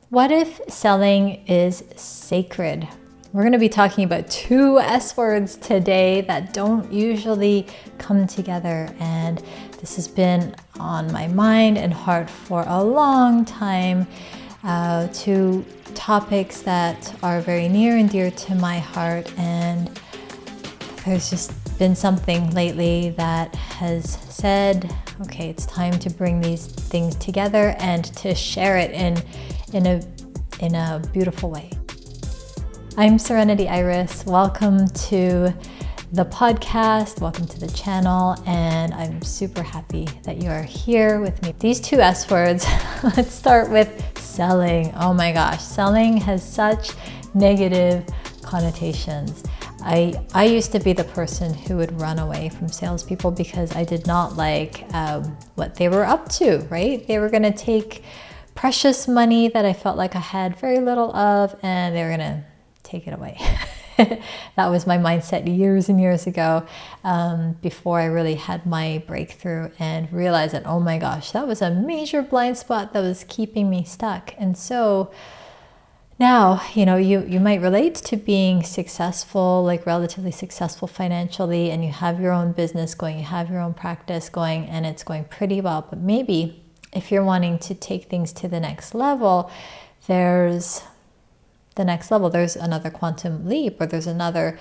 What if selling is sacred? We're going to be talking about two S words today that don't usually come together, and this has been on my mind and heart for a long time. Two topics that are very near and dear to my heart, and there's just been something lately that has said, okay, it's time to bring these things together and to share it in a beautiful way. I'm Serenity Iris. Welcome to the podcast. Welcome to the channel. And I'm super happy that you are here with me. These two S words, let's start with selling. Oh my gosh, selling has such negative connotations. I used to be the person who would run away from salespeople because I did not like what they were up to, right? They were going to take precious money that I felt like I had very little of, and they were going to take it away. That was my mindset years and years ago, before I really had my breakthrough and realized that, oh my gosh, that was a major blind spot that was keeping me stuck. And so now, you might relate to being successful, like relatively successful financially, and you have your own business going, you have your own practice going, and it's going pretty well. But maybe if you're wanting to take things to the next level, there's another quantum leap, or there's another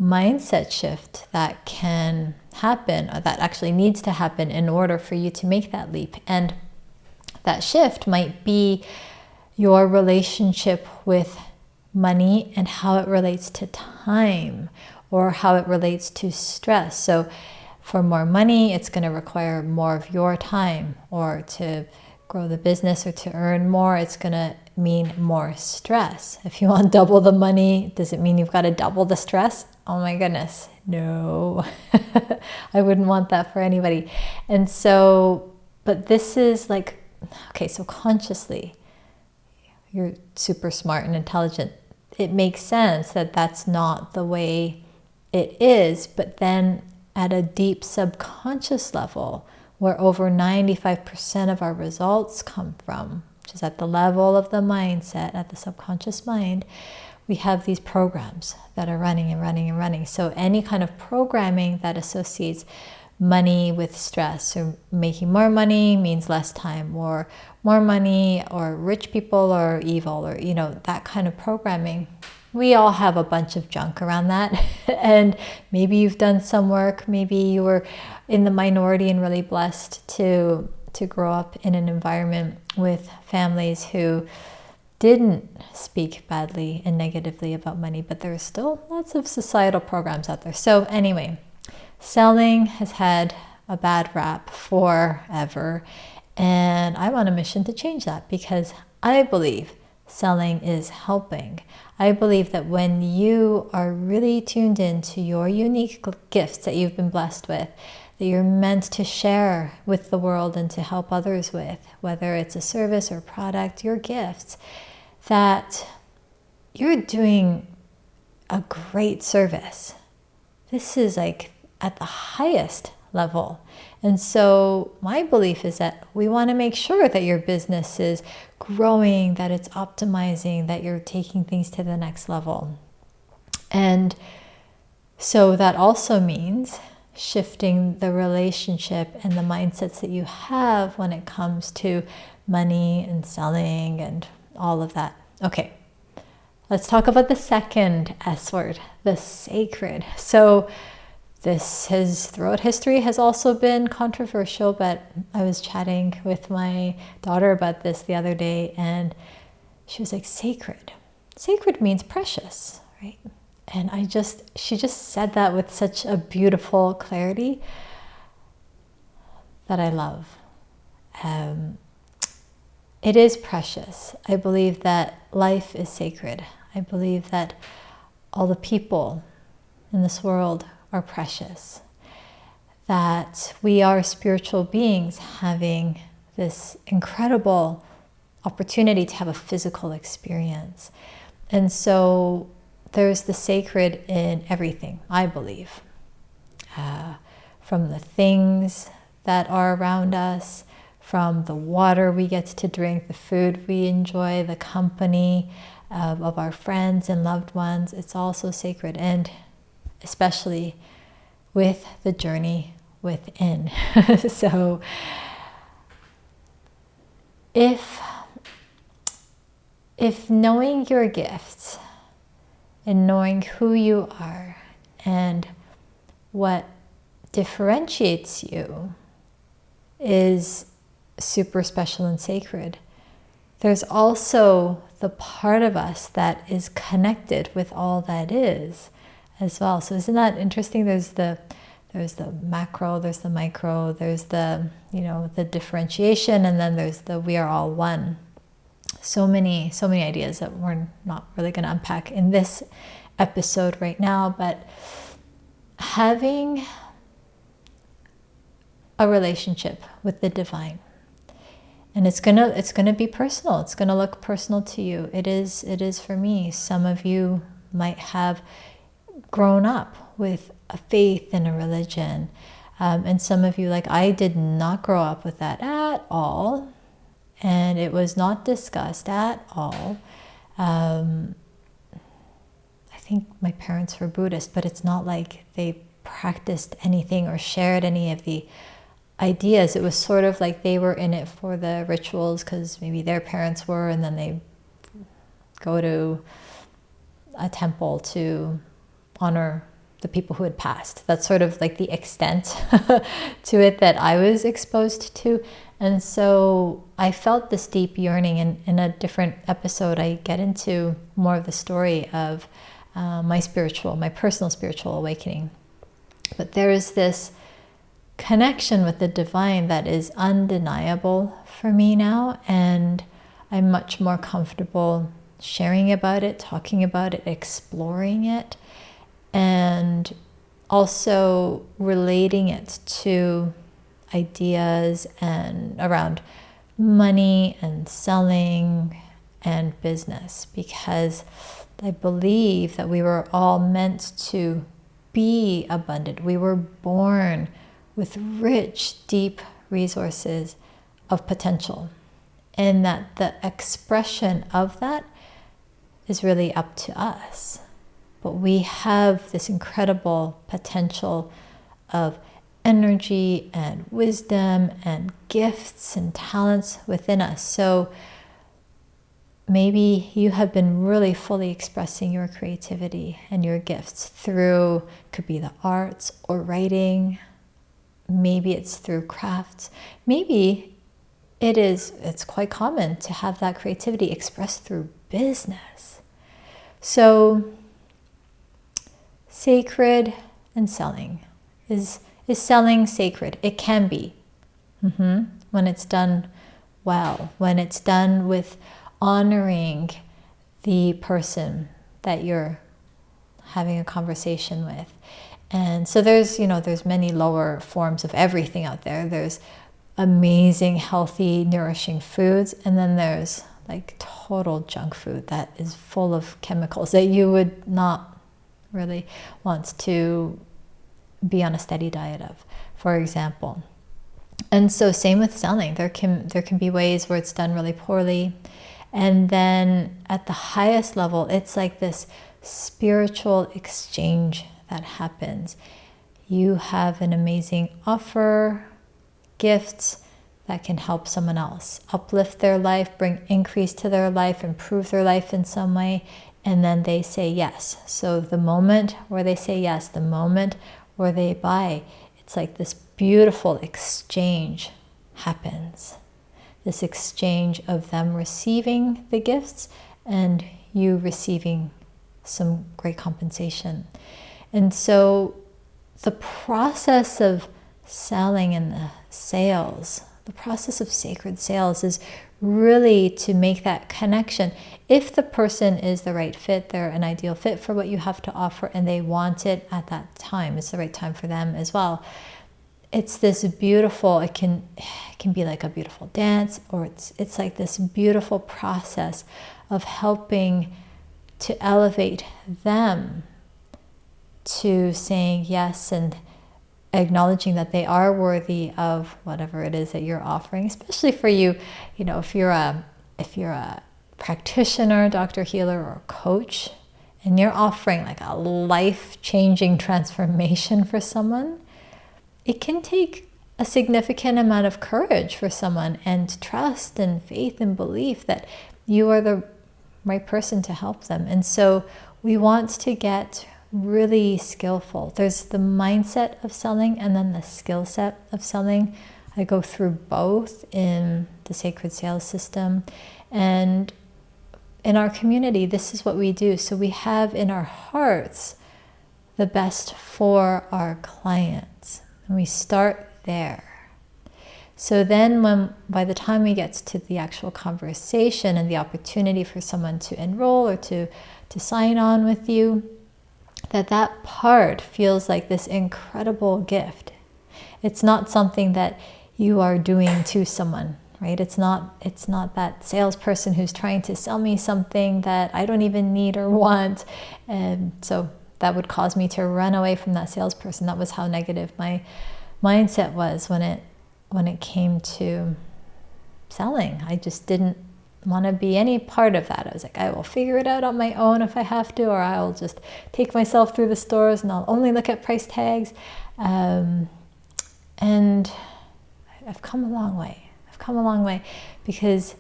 mindset shift that can happen, or that actually needs to happen in order for you to make that leap. And that shift might be your relationship with money and how it relates to time, or how it relates to stress. So for more money, it's going to require more of your time, or to grow the business or to earn more, it's going to mean more stress. If you want double the money, does it mean you've got to double the stress? Oh my goodness, no. I wouldn't want that for anybody. And so, but this is like, okay, so consciously, you're super smart and intelligent. It makes sense that that's not the way it is, but then at a deep subconscious level, where over 95% of our results come from, which is at the level of the mindset, at the subconscious mind, we have these programs that are running and running and running. So any kind of programming that associates money with stress, or making more money means less time, or more money, or rich people are evil, or that kind of programming. We all have a bunch of junk around that. And maybe you've done some work, maybe you were in the minority and really blessed to grow up in an environment with families who didn't speak badly and negatively about money, but there's still lots of societal programs out there. So anyway, selling has had a bad rap forever, and I'm on a mission to change that, because I believe selling is helping. I believe that when you are really tuned into your unique gifts that you've been blessed with, that you're meant to share with the world and to help others with, whether it's a service or product, your gifts, that you're doing a great service. This is like at the highest level. And so my belief is that we want to make sure that your business is growing, that it's optimizing, that you're taking things to the next level. And so that also means shifting the relationship and the mindsets that you have when it comes to money and selling and all of that. Okay, let's talk about the second S word, the sacred. So this has, throughout history, has also been controversial, but I was chatting with my daughter about this the other day, and she was like, sacred. Sacred means precious, right? And she just said that with such a beautiful clarity that I love. It is precious. I believe that life is sacred. I believe that all the people in this world are precious, that we are spiritual beings having this incredible opportunity to have a physical experience. And so there's the sacred in everything, I believe, from the things that are around us, from the water we get to drink, the food we enjoy, the company of our friends and loved ones. It's also sacred, and especially with the journey within. So if knowing your gifts and knowing who you are and what differentiates you is super special and sacred, there's also the part of us that is connected with all that is as well. So isn't that interesting? There's the macro, there's the micro, there's the, the differentiation, and then there's the we are all one. So many ideas that we're not really going to unpack in this episode right now, but having a relationship with the divine, and it's gonna be personal. It's gonna look personal to you. It is for me. Some of you might have grown up with a faith and a religion, and some of you, like I, did not grow up with that at all. And it was not discussed at all. I think my parents were Buddhist, but it's not like they practiced anything or shared any of the ideas. It was sort of like they were in it for the rituals because maybe their parents were, and then they go to a temple to honor the people who had passed. That's sort of like the extent to it that I was exposed to. And so I felt this deep yearning, and in a different episode I get into more of the story of my personal spiritual awakening. But there is this connection with the divine that is undeniable for me now, and I'm much more comfortable sharing about it, talking about it, exploring it, and also relating it to ideas and around money and selling and business, because I believe that we were all meant to be abundant. We were born with rich, deep resources of potential, and that the expression of that is really up to us. But we have this incredible potential of energy and wisdom and gifts and talents within us. So maybe you have been really fully expressing your creativity and your gifts through, could be the arts or writing. Maybe it's through crafts. Maybe it's quite common to have that creativity expressed through business. So sacred and selling. Is selling sacred? It can be. When it's done well, when it's done with honoring the person that you're having a conversation with. And so there's many lower forms of everything out there. There's amazing, healthy, nourishing foods, and then there's like total junk food that is full of chemicals that you would not really want to be on a steady diet of, for example. And so same with selling. There can be ways where it's done really poorly. And then at the highest level, it's like this spiritual exchange that happens. You have an amazing offer, gifts that can help someone else, uplift their life, bring increase to their life, improve their life in some way, and then they say yes. So the moment where they say yes, the moment where they buy, it's like this beautiful exchange happens. This exchange of them receiving the gifts and you receiving some great compensation. And so the process of selling and the sales, the process of sacred sales is really to make that connection. If the person is the right fit, they're an ideal fit for what you have to offer, and they want it at that time, it's the right time for them as well. It's this beautiful, it can be like a beautiful dance, or it's like this beautiful process of helping to elevate them to saying yes and acknowledging that they are worthy of whatever it is that you're offering, especially for you, if you're a practitioner, doctor, healer, or coach, and you're offering like a life-changing transformation for someone, it can take a significant amount of courage for someone, and trust and faith and belief that you are the right person to help them. And so we want to get really skillful. There's the mindset of selling and then the skill set of selling. I go through both in the Sacred Sales System. And in our community, this is what we do. So we have in our hearts the best for our clients. And we start there. So then by the time we get to the actual conversation and the opportunity for someone to enroll or to sign on with you, that part feels like this incredible gift. It's not something that you are doing to someone, right? It's not that salesperson who's trying to sell me something that I don't even need or want. And so that would cause me to run away from that salesperson. That was how negative my mindset was when it came to selling. I just didn't want to be any part of that. I was like, I will figure it out on my own if I have to, or I'll just take myself through the stores and I'll only look at price tags. And I've come a long way. I've come a long way because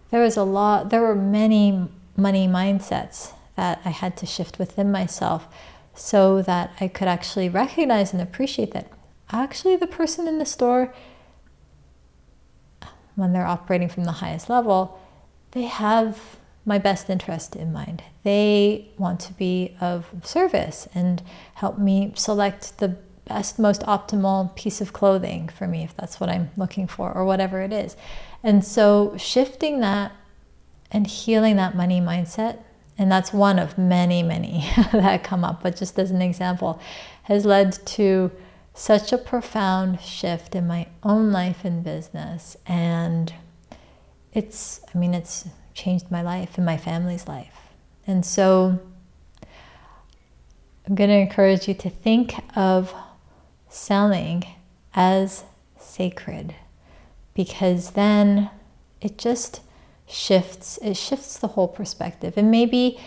there were many money mindsets that I had to shift within myself so that I could actually recognize and appreciate that actually the person in the store, when they're operating from the highest level, they have my best interest in mind. They want to be of service and help me select the best, most optimal piece of clothing for me, if that's what I'm looking for, or whatever it is. And so shifting that and healing that money mindset, and that's one of many, many that come up, but just as an example, has led to such a profound shift in my own life and business. And it's changed my life and my family's life. And so I'm going to encourage you to think of selling as sacred, because then it just shifts the whole perspective. And maybe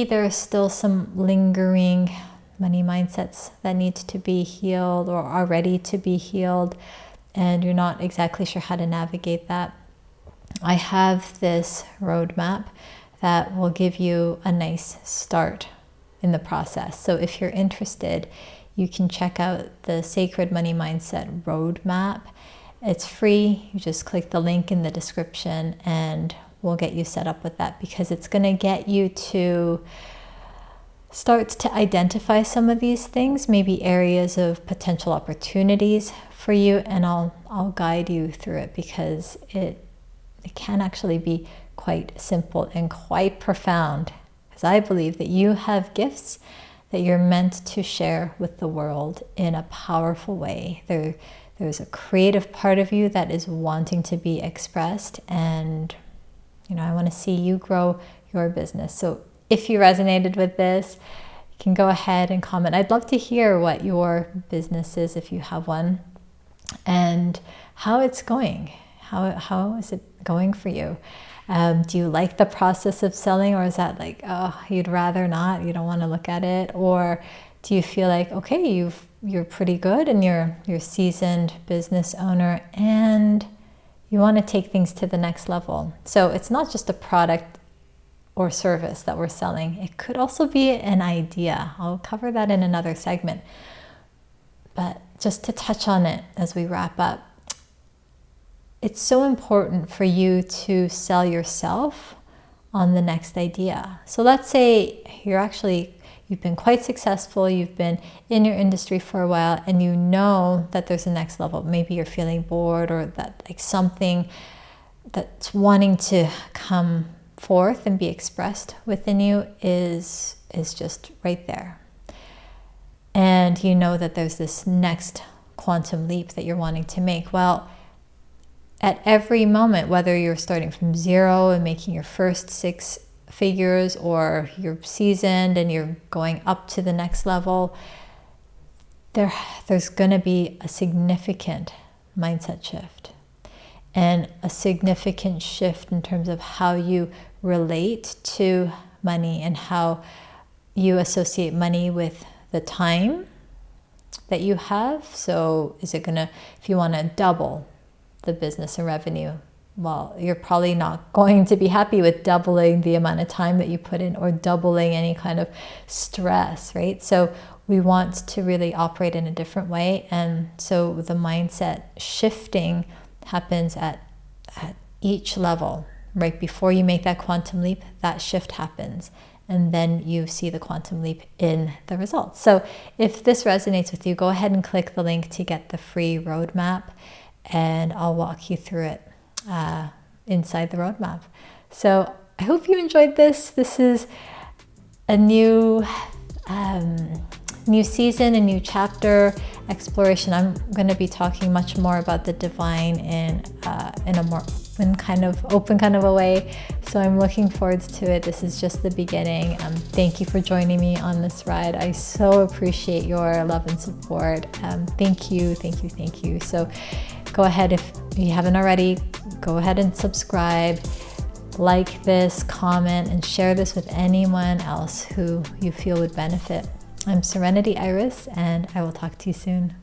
there's still some lingering money mindsets that need to be healed or are ready to be healed, and you're not exactly sure how to navigate that. I have this roadmap that will give you a nice start in the process. So if you're interested, you can check out the Sacred Money Mindset Roadmap. It's free. You just click the link in the description and we'll get you set up with that, because it's going to get you to start to identify some of these things, maybe areas of potential opportunities for you, and I'll guide you through it, because it can actually be quite simple and quite profound, because I believe that you have gifts that you're meant to share with the world in a powerful way. There's a creative part of you that is wanting to be expressed, and I want to see you grow your business. So if you resonated with this, you can go ahead and comment. I'd love to hear what your business is, if you have one, and how it's going. How is it going for you? Do you like the process of selling, or is that like, oh, you'd rather not, you don't want to look at it? Or do you feel like, okay, you're pretty good and you're a seasoned business owner and you want to take things to the next level? So it's not just a product or service that we're selling. It could also be an idea. I'll cover that in another segment. But just to touch on it as we wrap up, it's so important for you to sell yourself on the next idea. So let's say you've been quite successful, you've been in your industry for a while, and you know that there's a next level. Maybe you're feeling bored, or that like something that's wanting to come forth and be expressed within you is just right there. And you know that there's this next quantum leap that you're wanting to make. Well, at every moment, whether you're starting from zero and making your first 6 figures, or you're seasoned and you're going up to the next level, there's going to be a significant mindset shift and a significant shift in terms of how you relate to money and how you associate money with the time that you have. So is it gonna, if you want to double the business and revenue, well, you're probably not going to be happy with doubling the amount of time that you put in or doubling any kind of stress, right? So we want to really operate in a different way. And so the mindset shifting happens at each level. Right before you make that quantum leap, that shift happens. And then you see the quantum leap in the results. So if this resonates with you, go ahead and click the link to get the free roadmap, and I'll walk you through it inside the roadmap. So I hope you enjoyed this. This is a new season, a new chapter exploration. I'm going to be talking much more about the divine in a more kind of open kind of a way. So I'm looking forward to it. This is just the beginning. Thank you for joining me on this ride. I so appreciate your love and support. Thank you. So go ahead, if you haven't already, go ahead and subscribe, like this, comment, and share this with anyone else who you feel would benefit. I'm Serenity Iris, and I will talk to you soon.